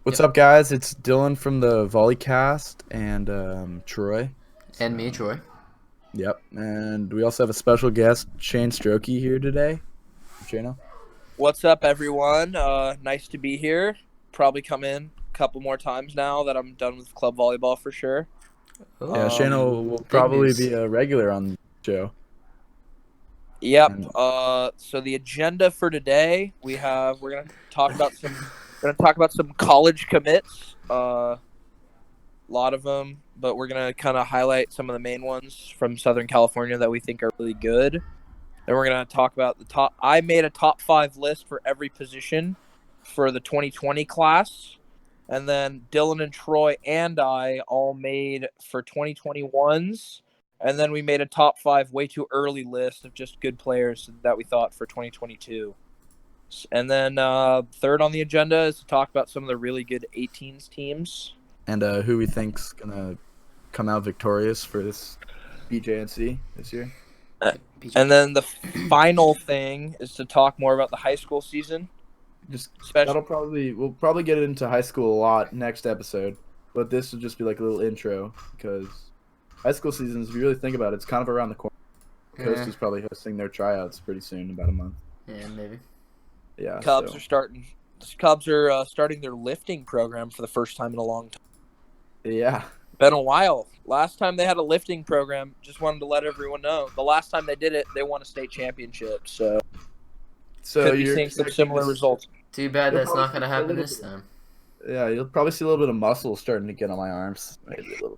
What's up, guys? It's Dylan from the Volley cast and Troy. And me, Troy. Yep, and we also have a special guest, Shane Stroyke, here today. Shano? What's up, everyone? Nice to be here. Probably come in a couple more times now that I'm done with club volleyball for sure. Yeah, Shano will probably be a regular on the show. Yep. And- So the agenda for today, we're gonna talk about some college commits. A lot of them, but we're gonna kind of highlight some of the main ones from Southern California that we think are really good. Then we're gonna talk about the top. I made a top 5 list for every position for the 2020 class, and then Dylan and Troy and I all made for 2021's, and then we made a top 5 way too early list of just good players that we thought for 2022. And then third on the agenda is to talk about some of the really good 18s teams. And who we think's gonna come out victorious for this BJNC this year. And then the final thing is to talk more about the high school season. We'll probably get into high school a lot next episode, but this will just be like a little intro because high school seasons, if you really think about it, it's kind of around the corner. Coast is probably hosting their tryouts pretty soon, about a month. Yeah, maybe. Yeah. Cubs are starting their lifting program for the first time in a long time. Yeah. Been a while. Last time they had a lifting program, just wanted to let everyone know. The last time they did it, they won a state championship. So could be seeing some similar results. Too bad that's not going to happen this time. Yeah, you'll probably see a little bit of muscle starting to get on my arms. Maybe a little.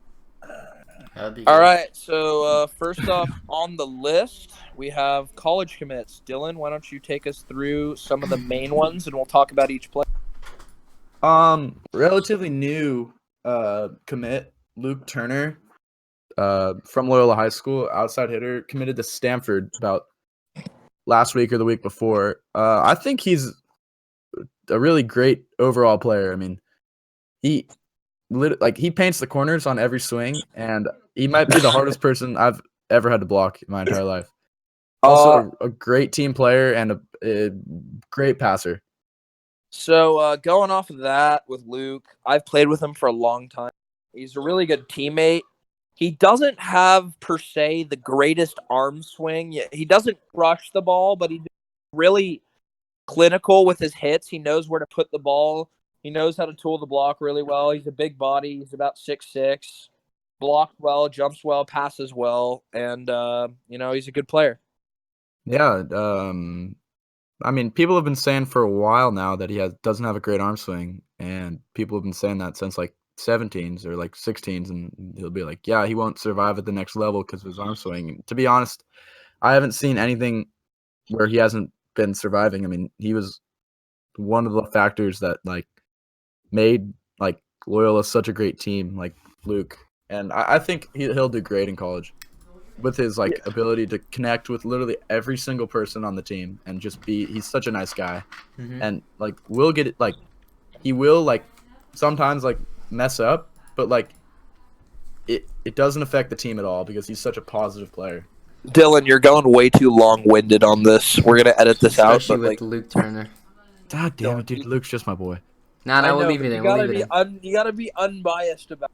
All right, so first off on the list, we have college commits. Dylan, why don't you take us through some of the main ones, and we'll talk about each player. Relatively new commit, Luke Turner, from Loyola High School, outside hitter, committed to Stanford about last week or the week before. I think he's a really great overall player. I mean, he paints the corners on every swing, and he might be the hardest person I've ever had to block in my entire life. Also, a great team player and a great passer. So going off of that with Luke, I've played with him for a long time. He's a really good teammate. He doesn't have, per se, the greatest arm swing. He doesn't crush the ball, but he's really clinical with his hits. He knows where to put the ball. He knows how to tool the block really well. He's a big body. He's about 6'6", blocks well, jumps well, passes well, and he's a good player. Yeah, I mean, people have been saying for a while now that he doesn't have a great arm swing, and people have been saying that since like 17s or like 16s, and he'll be like, yeah, he won't survive at the next level because of his arm swing. And to be honest, I haven't seen anything where he hasn't been surviving. I mean, he was one of the factors that like made like Loyola such a great team, like Luke, and I think he'll do great in college with his ability to connect with literally every single person on the team and just he's such a nice guy. And like we'll get it, like he will like sometimes like mess up, but like it doesn't affect the team at all because he's such a positive player. Dylan, you're going way too long-winded on this. We're gonna edit this out, but with Luke Turner. God damn it, dude! Luke's just my boy. No, we'll leave it in. You gotta be unbiased about.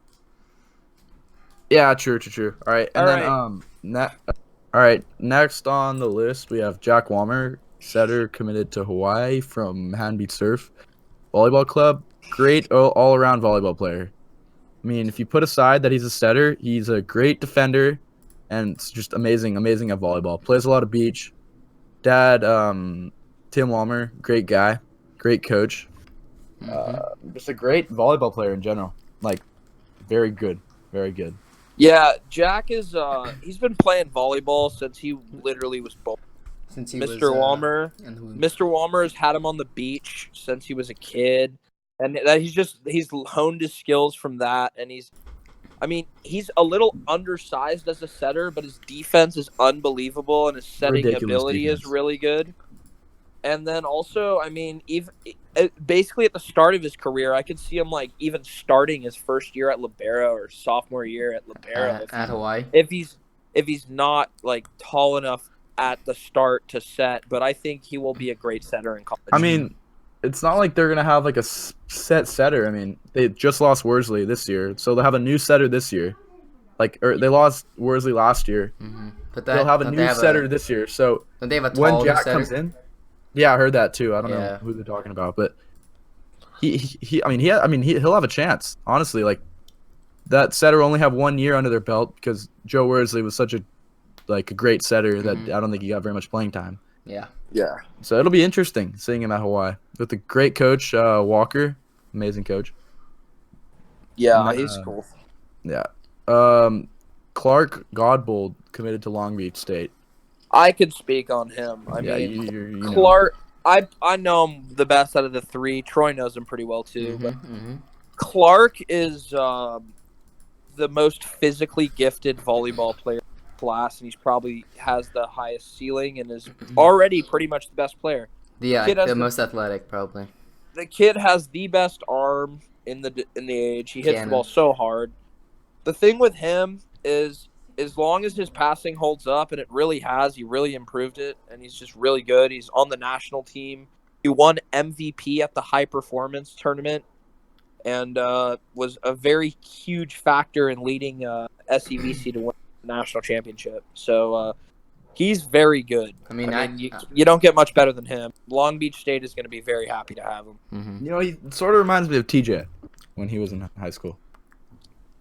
Yeah, true. All right, and all right. Next on the list, we have Jack Walmer, setter, committed to Hawaii from Manhattan Beach Surf Volleyball Club. Great all-around volleyball player. I mean, if you put aside that he's a setter, he's a great defender, and it's just amazing at volleyball. Plays a lot of beach. Dad, Tim Walmer, great guy, great coach. Just a great volleyball player in general. Like, very good. Yeah, Jack is he's been playing volleyball since he literally was born. Mr. Walmer has had him on the beach since he was a kid, and that he's honed his skills from that, and he's a little undersized as a setter, but his defense is unbelievable and his setting ability is really good. And then also, I mean, basically at the start of his career, I could see him like even starting his first year at Libero or sophomore year at Libero at Hawaii. If he's not like tall enough at the start to set, but I think he will be a great setter in college. I mean, it's not like they're gonna have like a set setter. I mean, they just lost Worsley this year, so they'll have a new setter this year. Or they lost Worsley last year. Mm-hmm. But They'll have a new setter this year. So don't they have a when tall Jack setter? comes in, yeah, I heard that too. I don't know Yeah. who they're talking about, but he'll have a chance. Honestly, like that setter only have 1 year under their belt because Joe Worsley was such a great setter that I don't think he got very much playing time. Yeah. Yeah. So it'll be interesting seeing him at Hawaii with a great coach, Walker, amazing coach. Yeah, And then, he's cool. Yeah. Clark Godbold committed to Long Beach State. I could speak on him. I mean, you Clark. I know him the best out of the three. Troy knows him pretty well too. But Clark is the most physically gifted volleyball player in the class, and he's probably has the highest ceiling and is already pretty much the best player. The most athletic, probably. The kid has the best arm in the age. He hits the ball so hard. The thing with him is, as long as his passing holds up, and it really has, he really improved it, and he's just really good. He's on the national team. He won MVP at the high performance tournament, and was a very huge factor in leading SEVC to win the national championship. So he's very good. I mean, you don't get much better than him. Long Beach State is going to be very happy to have him. Mm-hmm. You know, he sort of reminds me of TJ when he was in high school.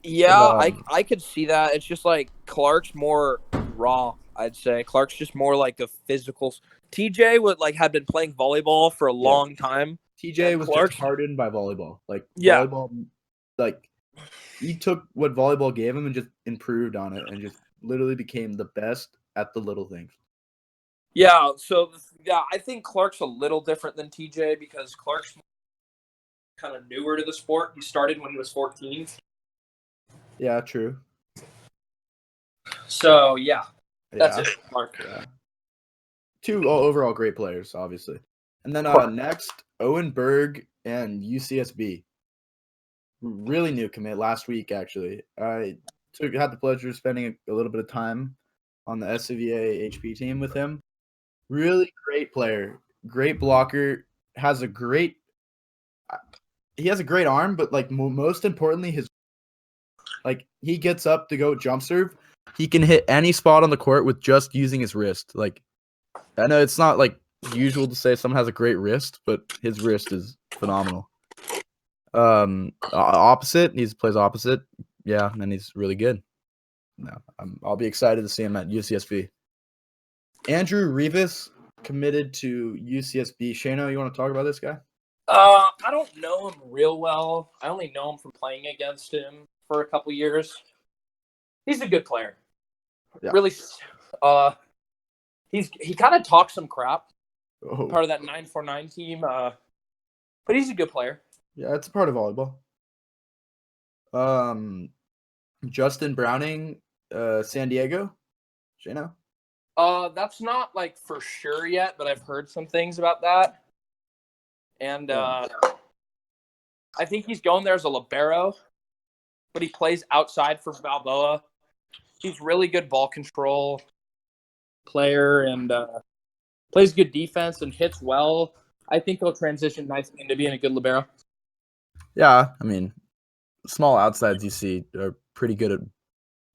Yeah, I could see that. It's just like Clark's more raw, I'd say. Clark's just more like a physical. TJ had been playing volleyball for a long time. TJ was just hardened by volleyball. Volleyball, he took what volleyball gave him and just improved on it and just literally became the best at the little things. Yeah, so I think Clark's a little different than TJ because Clark's kind of newer to the sport. He started when he was 14. Yeah, true. So, that's it, Clark. Yeah. Two overall great players, obviously. And then next, Owen Berg and UCSB. Really new commit last week, actually. I had the pleasure of spending a little bit of time on the SCVA HP team with him. Really great player. Great blocker. He has a great arm, but most importantly, he gets up to go jump serve. He can hit any spot on the court with just using his wrist. I know it's not usual to say someone has a great wrist, but his wrist is phenomenal. Opposite, he plays opposite. Yeah, and he's really good. No, I'll be excited to see him at UCSB. Andrew Rivas committed to UCSB. Shano, you want to talk about this guy? I don't know him real well. I only know him from playing against him for a couple years. He's a good player. Yeah. Really, he kind of talks some crap. Oh. Part of that 949 team, but he's a good player. Yeah, it's a part of volleyball. Justin Browning, San Diego. Shano? That's not for sure yet, but I've heard some things about that. And I think he's going there as a libero, but he plays outside for Balboa. He's really good ball control player and plays good defense and hits well. I think he'll transition nicely into being a good libero. Yeah, I mean, small outsides you see are pretty good at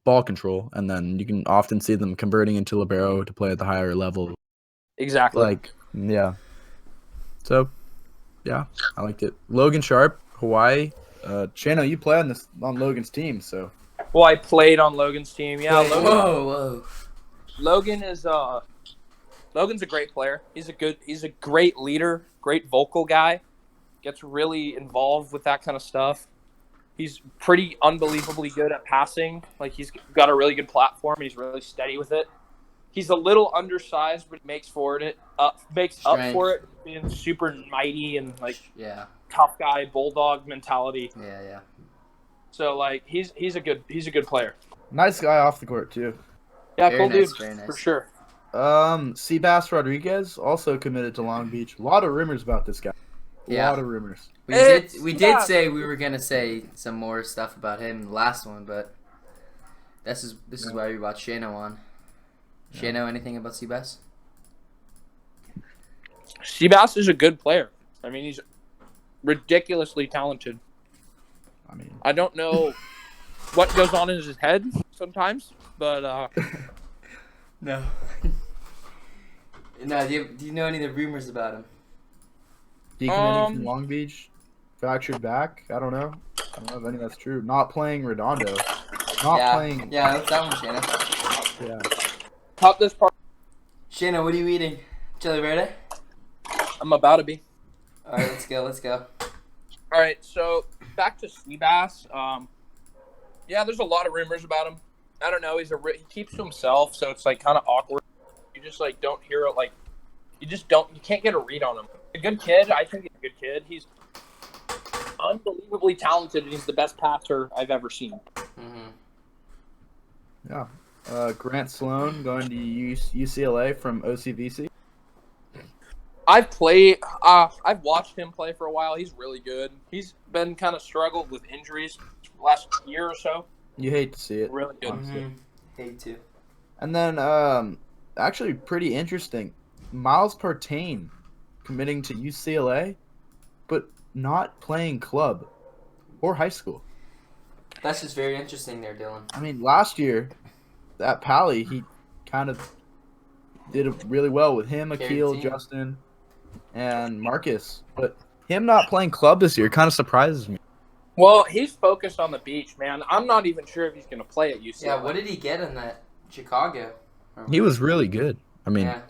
ball control, and then you can often see them converting into libero to play at the higher level. Exactly. Yeah. So, yeah, I liked it. Logan Sharp, Hawaii. Shano, you play on Logan's team, so. Well, I played on Logan's team. Yeah, Logan. Whoa. Logan is Logan's a great player. He's a great leader, great vocal guy. Gets really involved with that kind of stuff. He's pretty unbelievably good at passing. He's got a really good platform and he's really steady with it. He's a little undersized, but makes up for it, being super mighty and tough guy, bulldog mentality. Yeah. So he's a good player. Nice guy off the court too. Yeah, cool dude for sure. Seabass Rodriguez also committed to Long Beach. A lot of rumors about this guy. A lot of rumors. We did say we were gonna say some more stuff about him in the last one, but this is why we brought Shano on. Shano, anything about Seabass? Seabass is a good player. I mean, he's ridiculously talented. I mean, I don't know what goes on in his head sometimes, but No. No, do you know any of the rumors about him? decommitting from Long Beach, fractured back. I don't know if any of that's true. Not playing Redondo. Not playing. Yeah, that's that one, Shanna. Yeah. top this part. Shanna, what are you eating? Chili Verde? I'm about to be. All right, let's go. All right, so back to Seabass. Yeah, there's a lot of rumors about him. I don't know. He keeps to himself, so it's like kind of awkward. You just like don't hear it. Like you can't get a read on him. A good kid. I think he's a good kid. He's unbelievably talented, and he's the best passer I've ever seen. Mm-hmm. Yeah. Grant Sloan going to UCLA from OCVC. I've watched him play for a while. He's really good. He's been kind of struggled with injuries the last year or so. You hate to see it. Really good. Honestly. Mm-hmm. Hate to. And then, actually pretty interesting, Miles Partain committing to UCLA, but not playing club or high school. That's just very interesting there, Dylan. I mean, last year, at Pally, he kind of did really well with him, Akil, team. Justin, and Marcus. But him not playing club this year kind of surprises me. Well, he's focused on the beach, man. I'm not even sure if he's going to play at UCLA. Yeah, what did he get in that Chicago? He was really good. I mean, yeah.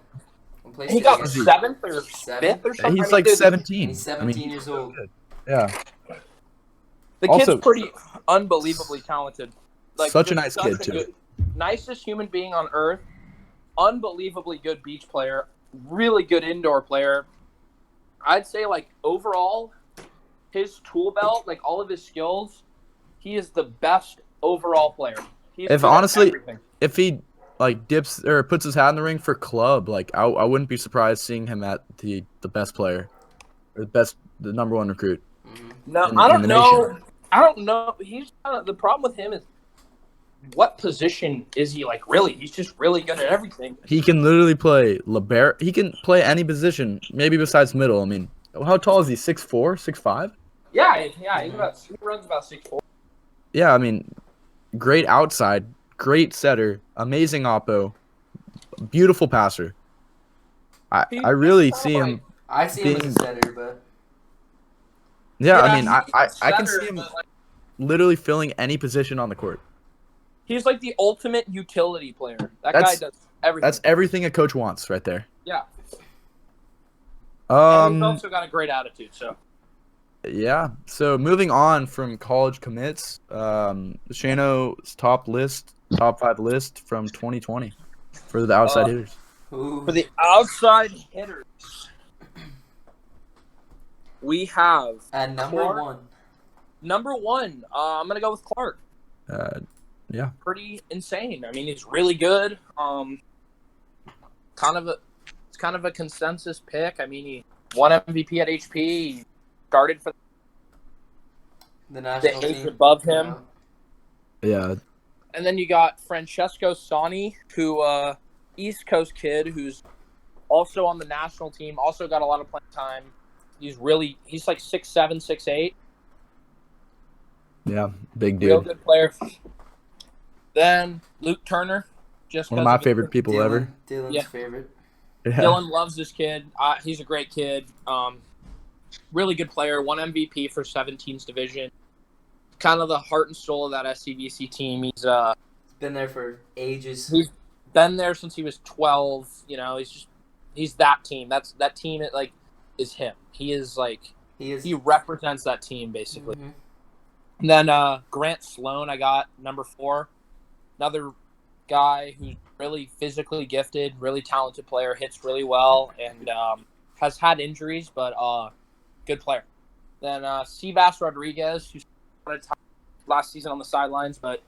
What place He did got get? seventh or fifth or something. he's like 17. He's 17 years old. Yeah. The Also- kid's pretty unbelievably talented. Such a just nice kid, too. Nicest human being on earth. Unbelievably good beach player. Really good indoor player. I'd say, like, overall, his tool belt, like, all of his skills, he is the best overall player. He's If good at honestly- everything. If he like dips or puts his hat in the ring for club, like I wouldn't be surprised seeing him at the best player, or the number one recruit. Mm-hmm. No, in I don't the know. nation. I don't know. He's the problem with him is what position is he like? Really, he's just really good at everything. He can literally play libero. He can play any position, maybe besides middle. I mean, how tall is he? 6'4", 6'5"? Yeah. He runs about 6'4". Yeah, I mean, great outside, great setter, amazing oppo, beautiful passer. I really see him. I see him as a setter, but Yeah, I Yeah, mean, he's I a can setter, see him but, like, literally filling any position on the court. he's like the ultimate utility player. That That's- guy does everything. That's everything a coach wants right there. Yeah. And he's Um, also got a great attitude. So yeah. So moving on from college commits, Shano's top 5 list from 2020 for the outside hitters. ooh. for the outside hitters, we have At number Clark. one. number one. I'm gonna go with Clark. Yeah. Pretty insane. I mean, he's really good. It's kind of a consensus pick. I mean, he won MVP at HP. He started for The the national eighth team. above him. Yeah. And then you got Francesco Sani, who East Coast kid, who's also on the national team. Also got a lot of playing time. He's like 6'7", 6'8". Yeah. Big Real dude. good player. Then Luke Turner, just One of 'cause my of his- favorite people ever. Dylan's Yeah. favorite. Yeah. Dylan loves this kid. He's a great kid. Really good player. Won MVP for 17's division. Kind of the heart and soul of that SCVC team. He's Been there for ages. he's been there since he was 12. You know, he's that team. That team is him. He is like He is. he represents that team basically. Mhm. And then Grant Sloan, I got number 4. Another guy who's really physically gifted, really talented player, hits really well, and has had injuries, but good player. Then Seabass Rodriguez, who started last season on the sidelines, but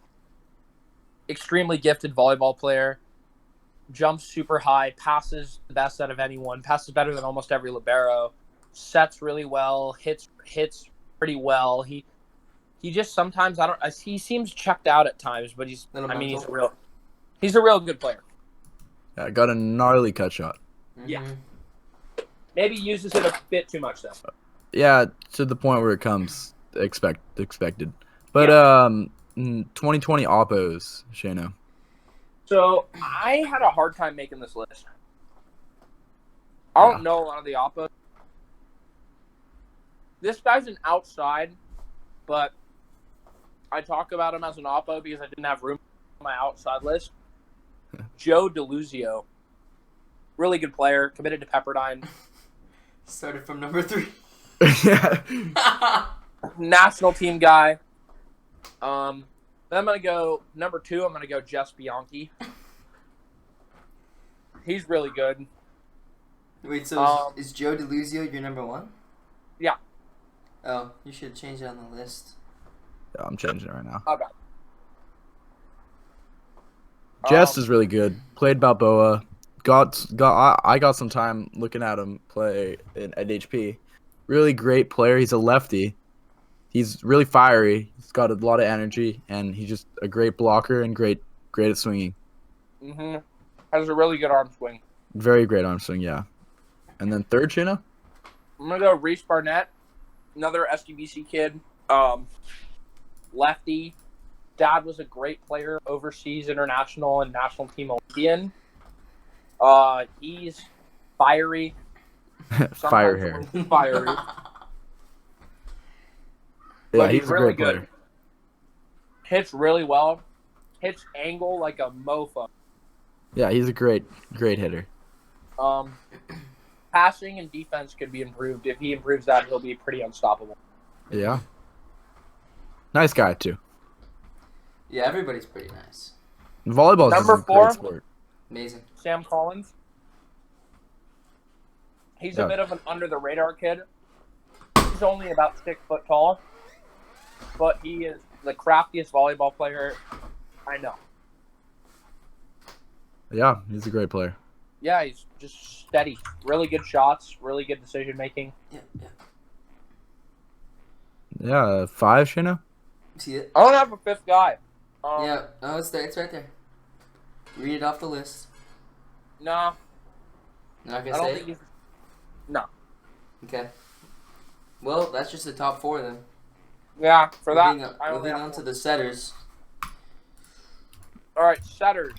extremely gifted volleyball player. Jumps super high, passes the best out of anyone, passes better than almost every libero, sets really well, hits pretty well. He just sometimes he seems checked out at times, but he's a real good player. Yeah, got a gnarly cut shot. Mhm. Yeah. Maybe uses it a bit too much, though. Yeah, to the point where it comes expected. But 2020 Oppos, Shano. So I had a hard time making this list. I don't know a lot of the Oppos. This guy's an outside, but I talk about him as an Oppo because I didn't have room on my outside list. Joe DeLuzio. Really good player, committed to Pepperdine. Started from number 3. Yeah. National team guy. Then I'm going to go number 2. I'm going to go Jess Bianchi. He's really good. Wait, so is Joe DeLuzio your number 1? Yeah. Oh, you should change it on the list. Yeah, I'm changing it right now. Okay. Jess is really good. Played Balboa. I got some time looking at him play at HP. Really great player. He's a lefty. He's really fiery. He's got a lot of energy, and he's just a great blocker and great at swinging. Mm-hmm. Has a really good arm swing. Very great arm swing, yeah. And then third, Chino? I'm going to go Reese Barnett, another SDBC kid. Lefty. Dad was a great player, overseas international and national team Olympian. He's fiery. Fire hair. Fiery. Yeah, But he's a really great player. good. Hits really well. Hits angle like a mofo. Yeah, he's a great hitter. Passing and defense could be improved. If he improves that, he'll be pretty unstoppable. Yeah. Nice guy, too. Yeah, everybody's pretty nice. Volleyball is Number a 4. great sport. Amazing. Sam Collins. He's a bit of an under-the-radar kid. He's only about 6 foot tall, but he is the craftiest volleyball player I know. Yeah, he's a great player. Yeah, he's just steady. Really good shots, really good decision-making. Yeah. Yeah, 5, Shino? See it? I don't have a 5th guy. Yeah. Oh, it's there. It's right there. Read it off the list. No, You're not I gonna don't say think it? he's... No. Okay. Well, that's just the top 4 then. Yeah, for that, I only Moving have on to 4. the setters. All right, setters.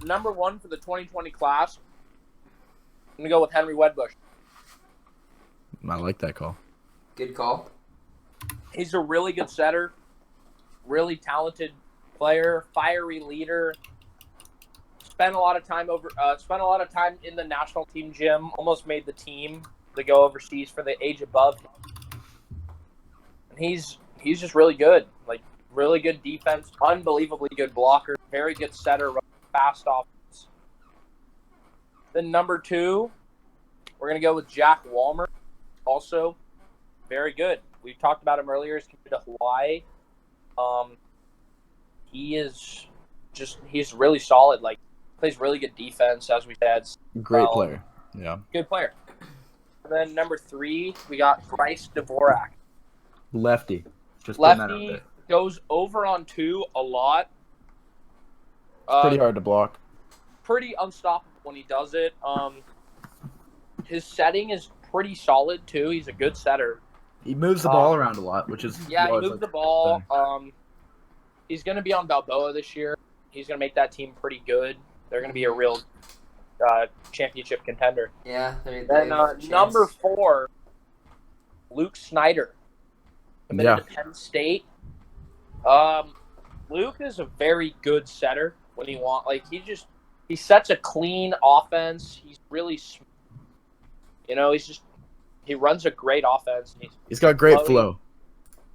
Number 1 for the 2020 class. I'm going to go with Henry Wedbush. I like that call. Good call. He's a really good setter, really talented player, fiery leader. Spent a lot of time in the national team gym. Almost made the team to go overseas for the age above. And he's just really good. Like really good defense, unbelievably good blocker, very good setter, fast offense. Then number 2, we're gonna go with Jack Walmer. Also, very good. We talked about him earlier. He's committed to Hawaii. He's really solid. Like plays really good defense, as we said. Great player. Yeah. Good player. And then number 3, we got Bryce Dvorak. Lefty. Just putting that out Lefty there. goes over on 2 a lot. Pretty hard to block. Pretty unstoppable when he does it. His setting is pretty solid too. He's a good setter. He moves the ball around a lot, which is he moves the ball. He's going to be on Balboa this year. He's going to make that team pretty good. They're going to be a real championship contender. Yeah. Then number 4, Luke Snyder, committed to Penn State. Luke is a very good setter when he wants. Like he sets a clean offense. He's really, he runs a great offense. And he's got great flow.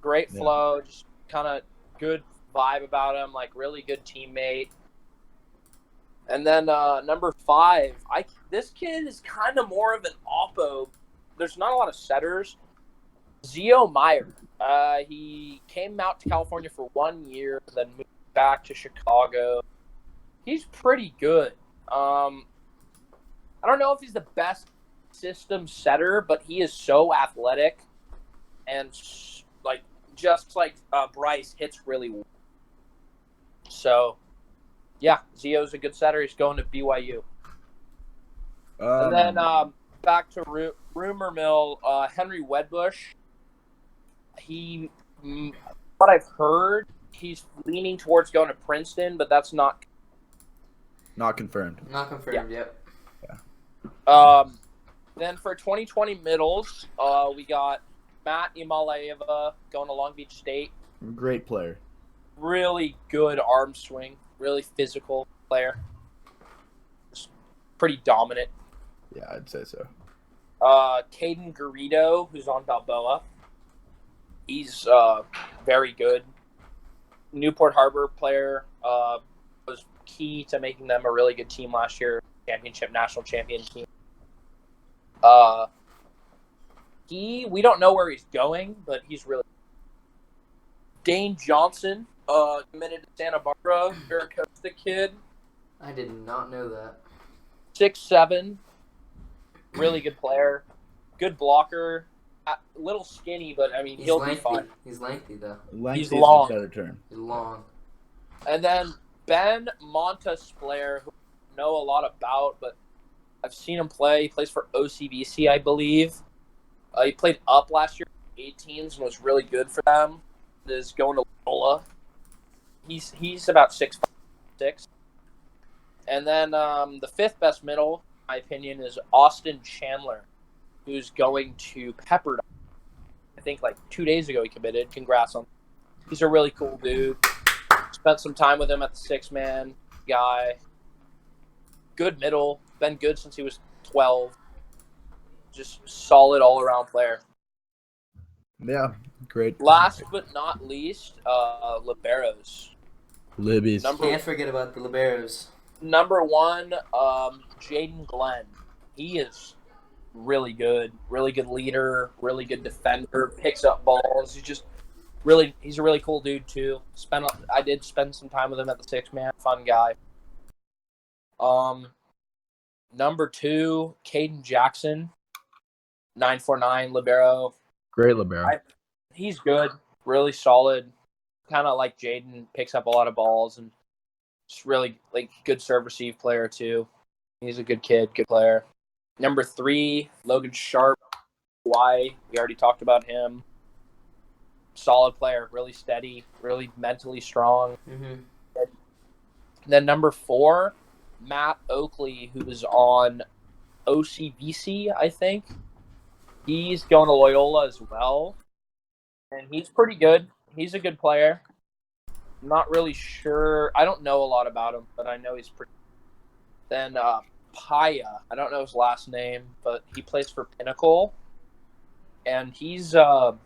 Great flow, just kind of good vibe about him. Like really good teammate. And then number 5, this kid is kind of more of an oppo. There's not a lot of setters. Zio Meyer. He came out to California for 1 year, then moved back to Chicago. He's pretty good. I don't know if he's the best system setter, but he is so athletic and just like Bryce hits really well. So, yeah, Zio's a good setter. He's going to BYU. And then back to rumor mill. Henry Wedbush. What I've heard, he's leaning towards going to Princeton, but that's not confirmed. Not confirmed. Yeah. Yep. Then for 2020 middles, we got Matt Imalaeva going to Long Beach State. Great player. Really good arm swing. Really physical player. Just pretty dominant. Yeah, I'd say so. Caden Garrido, who's on Balboa. He's very good. Newport Harbor player, was key to making them a really good team last year. National champion team. We don't know where he's going, but he's really. Dane Johnson, committed to Santa Barbara. Costa kid. I did not know that. 6'7", really good player, good blocker. A little skinny, but I mean he'll be fine. He's lengthy though. He's long. Is a better term. He's long. And then Ben Montesplair, who I know a lot about, but I've seen him play. He plays for OCBC, I believe. He played up last year, 18s, and was really good for them. Is going to Loyola. He's about 6'6". And then the fifth best middle, in my opinion, is Austin Chandler, who's going to Pepperdine. I think like 2 days ago he committed. Congrats on. He's a really cool dude. Spent some time with him at the 6-man guy. Good middle. Been good since he was 12. Just solid all-around player. Yeah, great. Last but not least, liberos. Libby's. Can't forget about the liberos. Number one, Jaden Glenn. He is really good leader, really good defender, picks up balls. He's a really cool dude too. I did spend some time with him at the 6-man. Fun guy. Number two, Caden Jackson, 949 libero. Great libero. He's good, really solid. Kind of like Jaden, picks up a lot of balls and just really like good serve receive player too. He's a good kid, good player. Number three, Logan Sharp. Why? We already talked about him. Solid player, really steady, really mentally strong. Mm-hmm. Then number four, Matt Oakley, who is on OCBC, I think. He's going to Loyola as well. And he's pretty good. He's a good player. I'm not really sure. I don't know a lot about him, but I know he's pretty. Then Paya. I don't know his last name, but he plays for Pinnacle. And he's another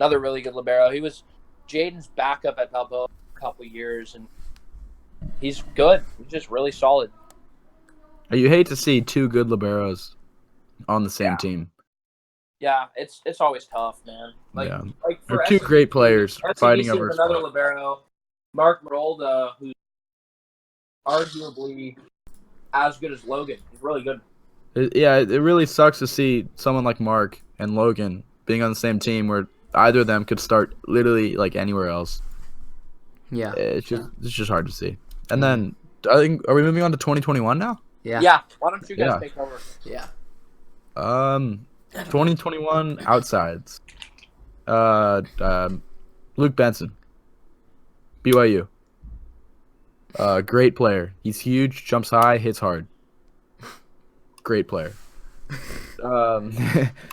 really good libero. He was Jaden's backup at Balboa a couple years, and he's good. He's just really solid. You hate to see two good liberos on the same team. Yeah, it's always tough, man. Like for two great players fighting over another libero, Mark Marolda, who's arguably as good as Logan. He's really good. It really sucks to see someone like Mark and Logan being on the same team where either of them could start literally like anywhere else. Yeah, it's just hard to see. And then I think, are we moving on to 2021 now? Yeah. Yeah. Why don't you guys take over? Yeah. 2021 outsides. Luke Benson, BYU. Great player. He's huge, jumps high, hits hard. Great player. I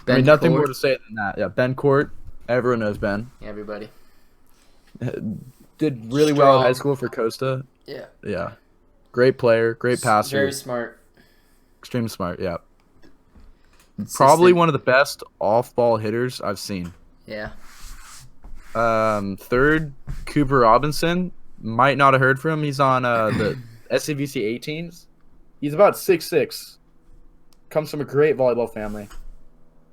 mean, nothing more to say than that. Yeah, Ben Court. Everyone knows Ben. Everybody. Did really well in high school for Costa. Yeah. Yeah. Great player, great passer. Very smart. Extremely smart, yeah. Probably one of the best off-ball hitters I've seen. Yeah. Third, Cooper Robinson. Might not have heard from him. He's on the SCVC 18s. He's about 6'6". Comes from a great volleyball family.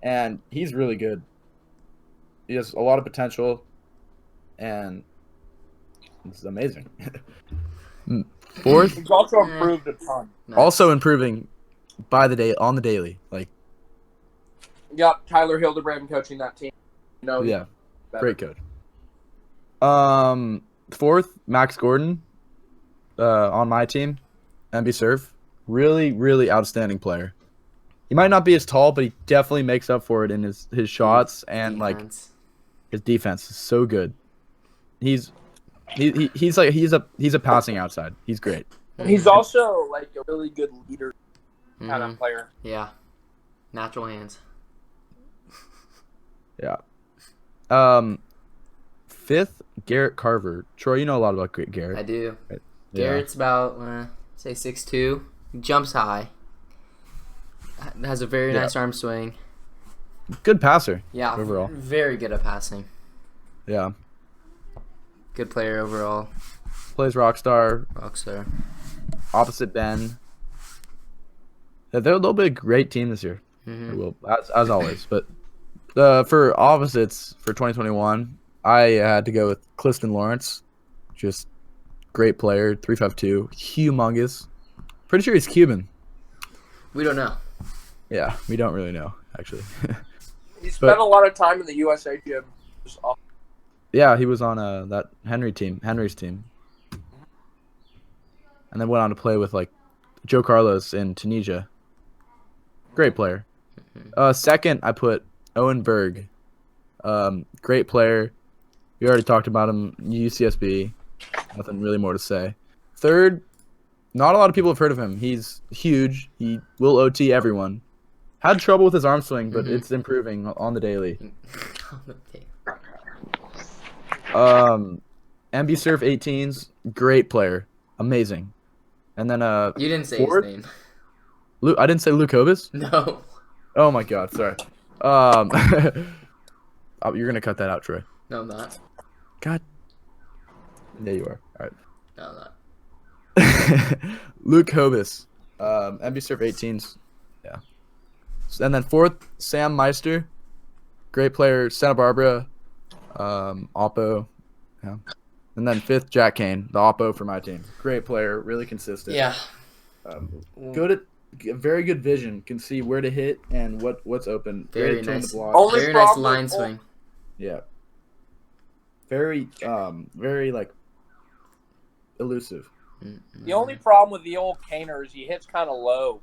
And he's really good. He has a lot of potential. And it's amazing. Fourth. He's also improved a ton. Nice. Also improving by the day, on the daily. Like, got Tyler Hildebrand coaching that team. Yeah. Great coach. Fourth, Max Gordon, on my team, MB Surf. Really, really outstanding player. He might not be as tall, but he definitely makes up for it in his shots and like Defense. his defense is so good. He's a passing outside. He's great. And he's also like a really good leader kind of player. Yeah. Natural hands. Yeah. Fifth, Garrett Carver. Troy, you know a lot about Garrett. I do. Right? Garrett's about say 6'2". Jumps high. Has a very nice arm swing. Good passer. Yeah. Overall. Very good at passing. Yeah. Good player overall. Plays Rockstar. Rockstar. Opposite Ben. Yeah, they'll be a great team this year. They will, as always. But for opposites for 2021, I had to go with Clifton Lawrence. Just great player, 3.52, humongous. Pretty sure he's Cuban. We don't know. Yeah, we don't really know, actually. He spent a lot of time in the USA gym. Yeah, he was on that Henry's team, and then went on to play with like Joe Carlos in Tunisia. Great player. Second, I put Owen Berg. Great player. We already talked about him. UCSB. Nothing really more to say. Third, not a lot of people have heard of him. He's huge. He will OT everyone. Had trouble with his arm swing, but it's improving on the daily. MB Surf 18s, great player, amazing. And then you didn't say his name. I didn't say Luke Hobus? No. Oh my God, sorry. You're gonna cut that out, Troy. No, I'm not. God. There you are. All right. No, I'm not. Luke Hobus, MB Surf 18s, yeah. And then fourth, Sam Meister, great player, Santa Barbara, Oppo, yeah. And then fifth, Jack Kane, the Oppo for my team. Great player, really consistent. Yeah. Very good vision, can see where to hit and what's open. Very Great nice. to the block. Very nice line swing. Yeah. Very like elusive. The only problem with the old Kaner is he hits kind of low.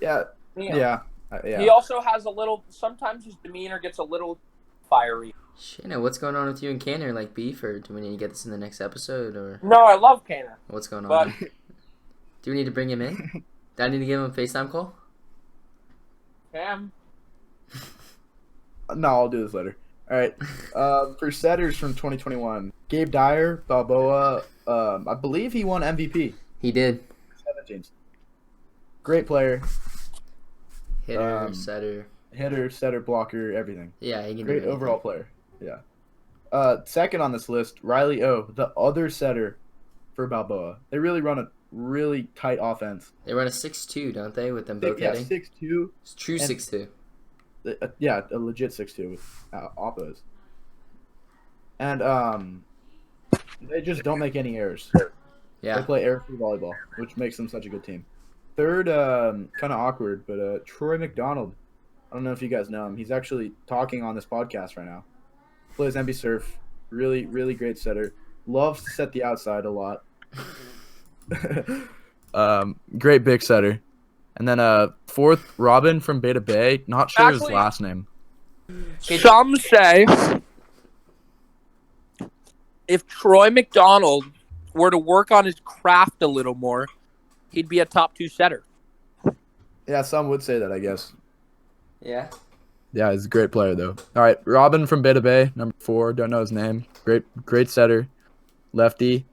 Yeah. Yeah. He also has a little. Sometimes his demeanor gets a little fiery. Shayna, what's going on with you and Kaner? Like beef, or do we need to get this in the next episode, or? No, I love Kaner. What's going on? Do we need to bring him in? Do I need to give him a FaceTime call? Cam. No, I'll do this later. All right. For setters from 2021, Gabe Dyer, Balboa. I believe he won MVP. He did. 17s. Great player. Hitter, setter, blocker, everything. Yeah, he can. Great overall player. Yeah. Second on this list, Riley O, the other setter for Balboa. They really run a really tight offense. They run a 6'2", don't they, with them both hitting? 6'2". It's true 6'2". Yeah, a legit 6'2" with Oppos. And they just don't make any errors. Yeah. They play error-free volleyball, which makes them such a good team. Third, kind of awkward, but Troy McDonald. I don't know if you guys know him. He's actually talking on this podcast right now. Plays MB Surf. Really, really great setter. Loves to set the outside a lot. Great big setter. And then fourth, Robin from Beta Bay. Not sure his last name. Some say if Troy McDonald were to work on his craft a little more, he'd be a top 2 setter. Yeah, some would say that, I guess. Yeah. Yeah, he's a great player, though. All right, Robin from Beta Bay, number 4. Don't know his name. Great setter. Lefty.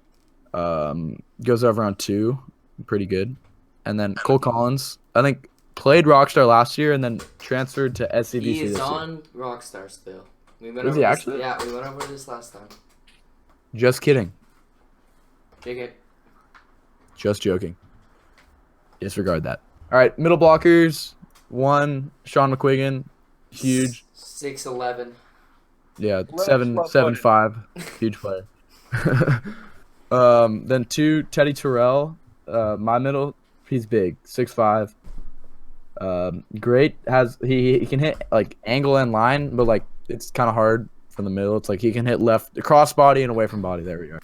Goes over on 2. Pretty good. And then Cole Collins, I think, played Rockstar last year and then transferred to SCDC this year. He is on Rockstar still. Is he actually? Yeah, we went over this last time. Just kidding. JK. Just joking. Disregard that. All right, middle blockers. 1, Sean McQuiggan, huge. 6'11". Yeah, 7'5", huge player. Then 2, Teddy Terrell. My middle, he's big, 6'5". Great. He can hit like angle and line, but like it's kind of hard from the middle. It's like he can hit left, cross body and away from body. There we go.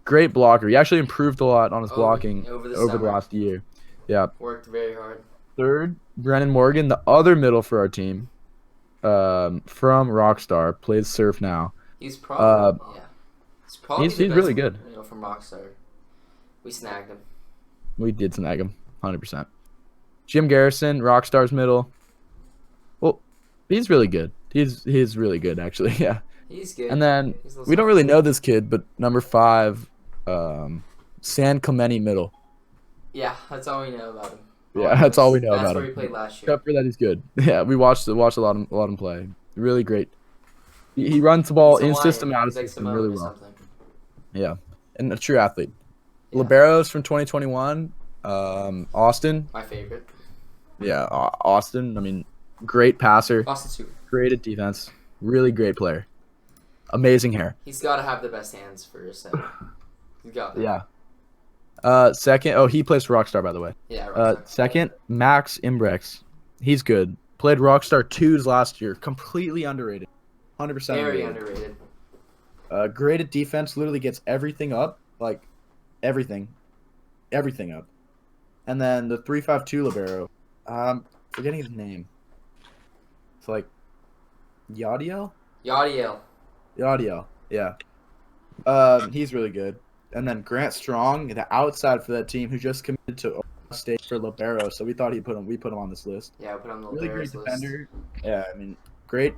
Great blocker. He actually improved a lot on his blocking over the last year. Yeah. Worked very hard. Third, Brennan Morgan, the other middle for our team, from Rockstar, plays Surf now. He's probably He's probably He's the best really good. from Rockstar. We snagged him. We did snag him, 100%. Jim Garrison, Rockstar's middle. Well, he's really good. He's really good, actually. Yeah. He's good. And then we don't really know this kid, but number 5, San Clemente middle. Yeah, that's all we know about him. Yeah, that's all we know about him. That's where he played last year. Except for that, he's good. Yeah, we watched a lot of him play. Really great. He runs the ball in system, out of system really well. Yeah, and a true athlete. Yeah. Liberos from 2021, Austin. My favorite. Yeah, Austin. I mean, great passer. Austin Stewart. Great at defense. Really great player. Amazing hair. He's got to have the best hands for a center. He's got that. Yeah. Second, he plays for Rockstar, by the way. Yeah, Rockstar. Second, Max Imbrex. He's good. Played Rockstar 2s last year. Completely underrated. 100% Very underrated. Great at defense. Literally gets everything up. Like, everything up. And then the 3-5-2 libero. Forgetting his name. It's like Yadiel? Yadiel. Yeah. He's really good. And then Grant Strong, the outside for that team, who just committed to Ohio State for libero. So we thought we put him on this list. Yeah, we put him on the really liberos great list. defender. Yeah, I mean, great.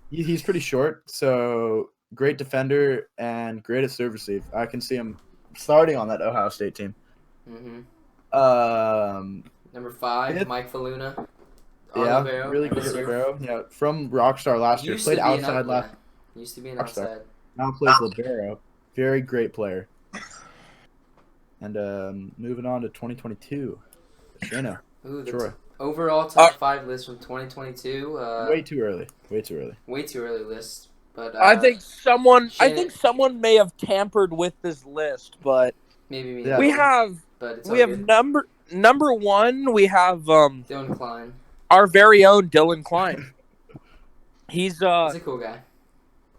He's pretty short, so great defender and great at serve receive. I can see him starting on that Ohio State team. Mm-hmm. Number 5, Mike Faluna. Yeah, libero, really good libero. Yeah, from Rockstar last year. Played outside last. Used to be an outside. Now plays libero. Very great player. And moving on to 2022, Shana. Ooh, Troy. Overall top 5 list from 2022. Way too early. Way too early list. But I think someone may have tampered with this list, but maybe me. Yeah. We have number 1. We have Dylan Klein. Our very own Dylan Klein. He's a cool guy.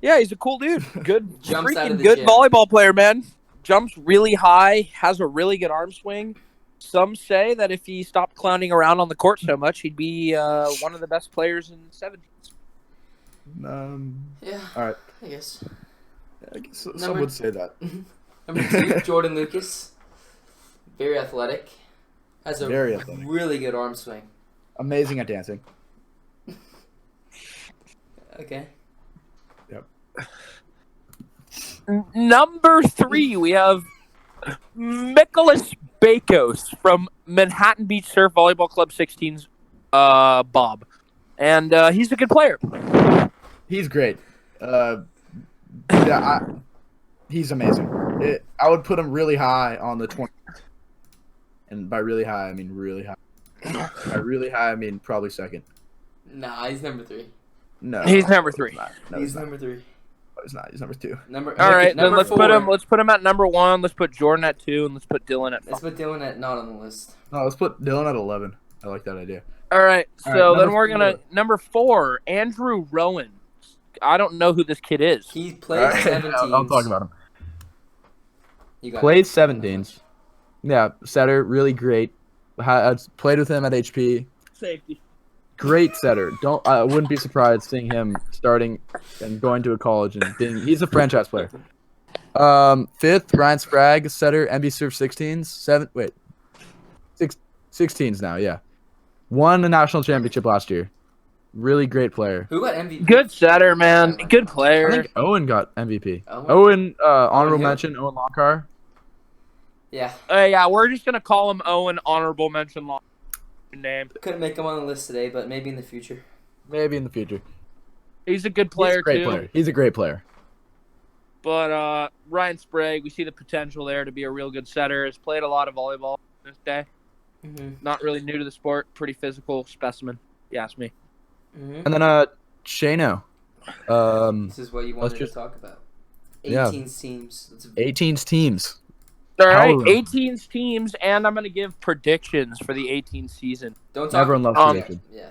Yeah, he's a cool dude. Good, freaking good gym. Volleyball player, man. Jumps really high, has a really good arm swing. Some say that if he stopped clowning around on the court so much, he'd be one of the best players in the 70s. Yeah. All right. I guess some would say that. Number 2, Jordan Lucas. Very athletic. Has a really good arm swing. Amazing at dancing. Okay. Yep. Number 3, we have Nicholas Bakos from Manhattan Beach Surf Volleyball Club 16's Bob. And he's a good player. He's great. He's amazing. I would put him really high on the 20. And by really high, I mean really high. By really high, I mean probably second. Nah, he's number 3. No, he's number 3. He's number 3. No, he's not. He's number 2. All right, then let's put him at number 1. Let's put Jordan at 2, and let's put Dylan at 5. Let's put Dylan at not on the list. No, let's put Dylan at 11. I like that idea. All right, so then we're gonna number 4, Andrew Rowan. I don't know who this kid is. He played 17s. I'll talk about him. Played 17s. Yeah, setter, really great. I played with him at HP. Safety. Great setter. I wouldn't be surprised seeing him starting and going to a college and he's a franchise player. 5th, Ryan Sprague, setter, MB Surf 16s. 16s now, yeah. Won the national championship last year. Really great player. Who got MVP? Good setter, man. Good player. I think Owen got MVP. Owen, honorable mention, Owen Longcar. Yeah. Yeah, we're just gonna call him Owen. Honorable mention. Name. Couldn't make him on the list today, but maybe in the future. He's a good player too. He's a great player. But Ryan Sprague, we see the potential there to be a real good setter. Has played a lot of volleyball this day. Mm-hmm. Not really new to the sport. Pretty physical specimen, if you ask me. Mm-hmm. And then Shano. This is what you wanted to talk about. 18 teams. 18 teams. All right, 18 teams, and I'm going to give predictions for the 18th season. Don't talk. Everyone loves predictions. Yeah.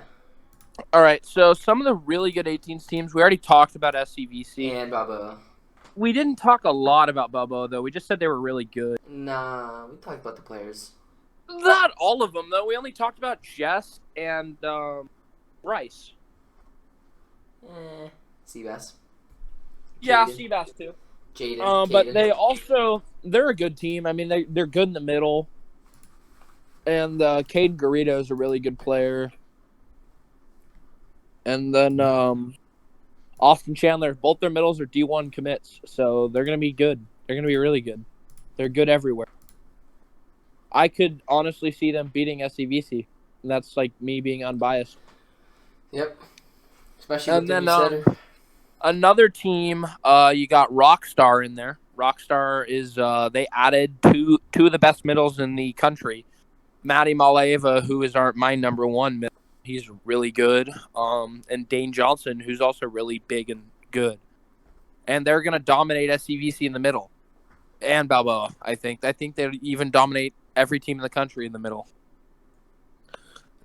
All right, so some of the really good 18 teams, we already talked about SCVC. And Bubba. We didn't talk a lot about Bubba, though. We just said they were really good. Nah, we talked about the players. Not all of them, though. We only talked about Jess and Rice. Seabass. Yeah, Jaden. Seabass too. Jaden. But they're a good team. I mean, they're good in the middle. And Caden Garrido is a really good player. And then Austin Chandler, both their middles are D1 commits, so they're going to be good. They're going to be really good. They're good everywhere. I could honestly see them beating SCVC, and that's like me being unbiased. Yep. Especially with the new setter. Another team, you got Rockstar in there. Rockstar is they added two of the best middles in the country. Matty Maleva, who is my number one middle. He's really good. And Dane Johnson, who's also really big and good. And they're going to dominate SCVC in the middle. And Balboa, I think. I think they even dominate every team in the country in the middle.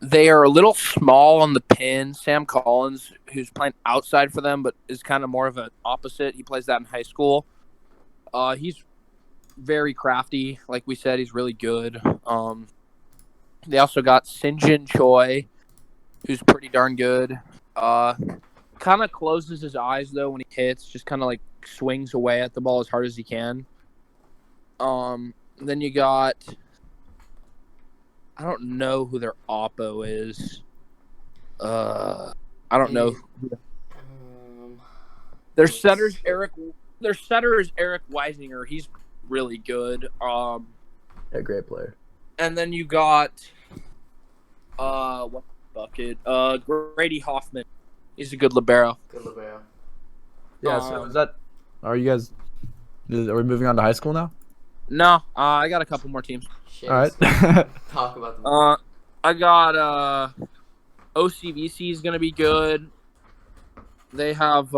They are a little small on the pin. Sam Collins, who's playing outside for them, but is kind of more of an opposite. He plays that in high school. He's very crafty. Like we said, he's really good. They also got Sinjin Choi, who's pretty darn good. Kind of closes his eyes, though, when he hits. Just kind of, like, swings away at the ball as hard as he can. Then you got... I don't know who their oppo is. I don't know. Their setter is Eric Weisinger. He's really good. A great player. And then you got what bucket? Grady Hoffman. He's a good libero. Yeah. So is that? Are we moving on to high school now? No, I got a couple more teams. Shit. All right. Talk about them. I got OCVC is gonna be good. They have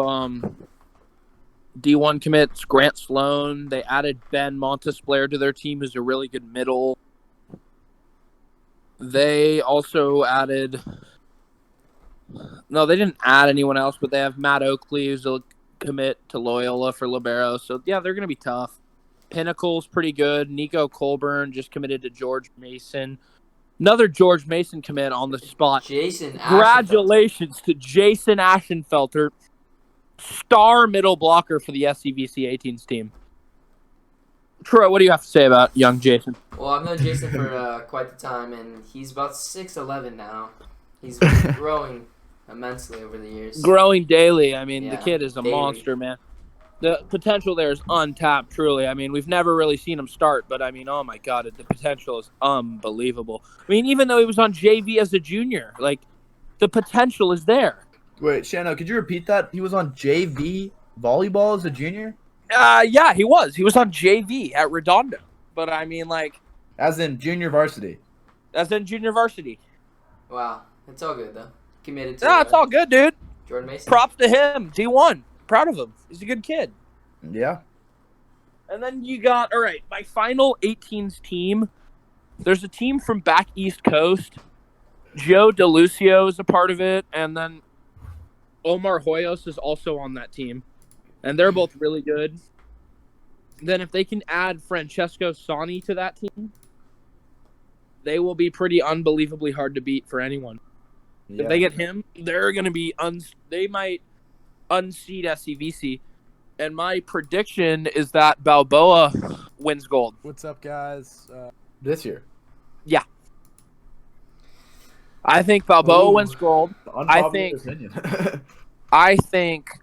D1 commits Grant Sloan. They added Ben Montesplair to their team, who's a really good middle. They also added. No, they didn't add anyone else, but they have Matt Oakley, who's a commit to Loyola for libero. So yeah, they're gonna be tough. Pinnacle's pretty good. Nico Colburn just committed to George Mason. Another George Mason commit on the spot. Congratulations to Jason Ashenfelter, star middle blocker for the SCVC 18s team. Troy, what do you have to say about young Jason? Well, I've known Jason for quite the time, and he's about 6'11" now. He's been growing immensely over the years. Growing daily. I mean, Yeah, the kid is a daily. monster, man. The potential there is untapped, truly. I mean, we've never really seen him start, but I mean, oh my God, the potential is unbelievable. I mean, even though he was on JV as a junior, like, the potential is there. Wait, Shannon, could you repeat that? He was on JV volleyball as a junior? Yeah, he was. He was on JV at Redondo. But I mean, like... As in junior varsity? As in junior varsity. Wow. It's all good, though. Committed to it's all good, dude. Jordan Mason. Props to him. D1. Proud of him. He's a good kid. Yeah. And then you got, all right, my final 18s team. There's a team from back East Coast. Joe DeLucio is a part of it. And then Omar Hoyos is also on that team. And they're both really good. Then if they can add Francesco Sani to that team, they will be pretty unbelievably hard to beat for anyone. Yeah. If they get him, they're going to be they might unseed SCVC. And my prediction is that Balboa wins gold. What's up, guys? This year? Yeah. I think Balboa wins gold. I think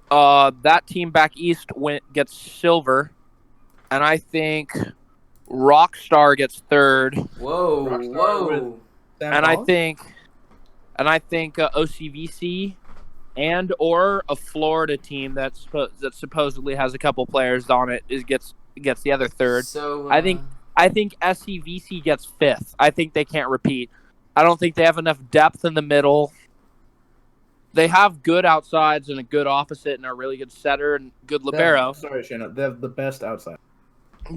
that team back east gets silver. And I think Rockstar gets third. Whoa. And I think OCVC and or a Florida team that supposedly has a couple players on it gets the other third. So I think SCVC gets fifth. I think they can't repeat. I don't think they have enough depth in the middle. They have good outsides and a good opposite and a really good setter and good libero. Sorry, Shannon. They have the best outside.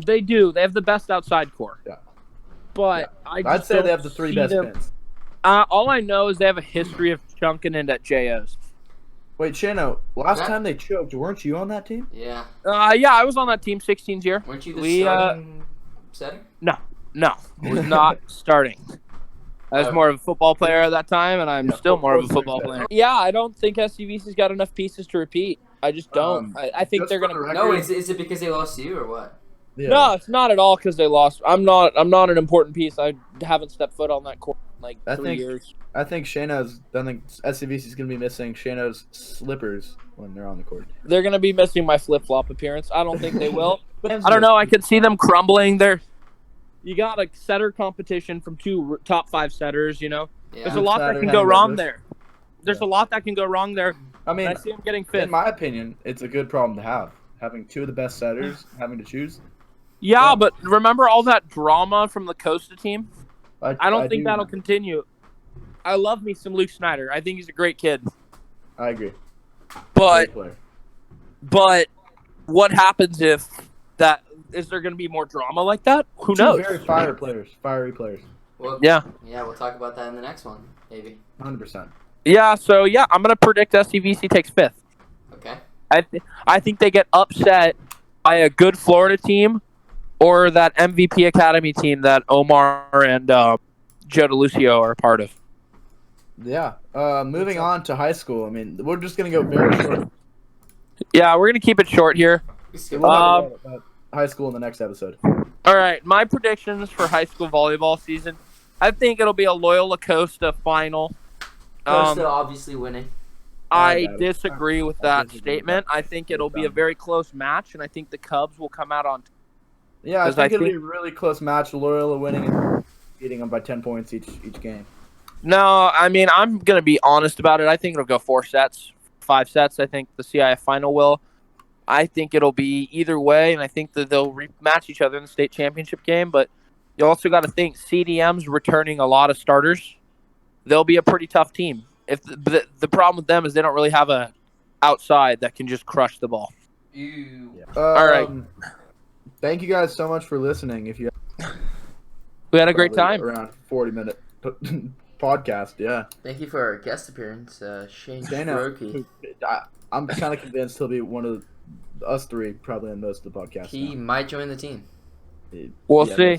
They do. They have the best outside core. Yeah. But yeah. I'd say they have the three best pins. All I know is they have a history of chunking into JOs. Wait, Shano, last time they choked, weren't you on that team? Yeah. Yeah, I was on that team 16's year. Weren't you the starting setter? No. No, was not starting. I was more of a football player at that time, and I'm still more of a football player. Yeah, I don't think SCVC's got enough pieces to repeat. I just don't. I think they're gonna. No, is it because they lost to you or what? Yeah. No, it's not at all because they lost. I'm not an important piece. I haven't stepped foot on that court in like 3 years. I think SCVC is going to be missing Shano's slippers when they're on the court. They're gonna be missing my flip flop appearance. I don't think they will. I don't know. I could see them crumbling. You got a setter competition from 2 top 5 setters. You know, there's a lot that can go wrong there. There's a lot that can go wrong there. I mean, I see them getting 5th. In my opinion, it's a good problem to have. Having 2 of the best setters, having to choose. Yeah, but remember all that drama from the Costa team? I don't think that'll continue. I love me some Luke Snyder. I think he's a great kid. I agree. But what happens if that is there going to be more drama like that? Who knows? 2 very fiery players. Well, yeah, we'll talk about that in the next one, maybe. 100%. Yeah, so yeah, I'm going to predict SCVC takes 5th. Okay. I think they get upset by a good Florida team or that MVP Academy team that Omar and Joe DeLucio are a part of. Yeah. Moving on to high school. I mean, we're just going to go very short. Yeah, we're going to keep it short here. We'll talk about high school in the next episode. All right, my predictions for high school volleyball season. I think it'll be a Loyola Costa final. Costa obviously winning. I disagree with that statement. I think it'll be a very close match, and I think the Cubs will come out on top. Yeah, I think it'll be a really close match. Loyola winning and beating them by 10 points each game. No, I mean, I'm going to be honest about it. I think it'll go 4 sets, 5 sets. I think the CIF final will. I think it'll be either way, and I think that they'll rematch each other in the state championship game. But you also got to think CDM's returning a lot of starters. They'll be a pretty tough team. If the problem with them is they don't really have a outside that can just crush the ball. Ew. All right. Thank you guys so much for listening. If you we had a great time. Around 40-minute podcast. Yeah. Thank you for our guest appearance, Shane Stroyke. I'm kind of convinced he'll be one of us 3 probably in most of the podcasts. He might join the team. We'll see.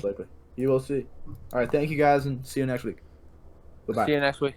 You will see. All right. Thank you guys, and see you next week. Bye-bye. See you next week.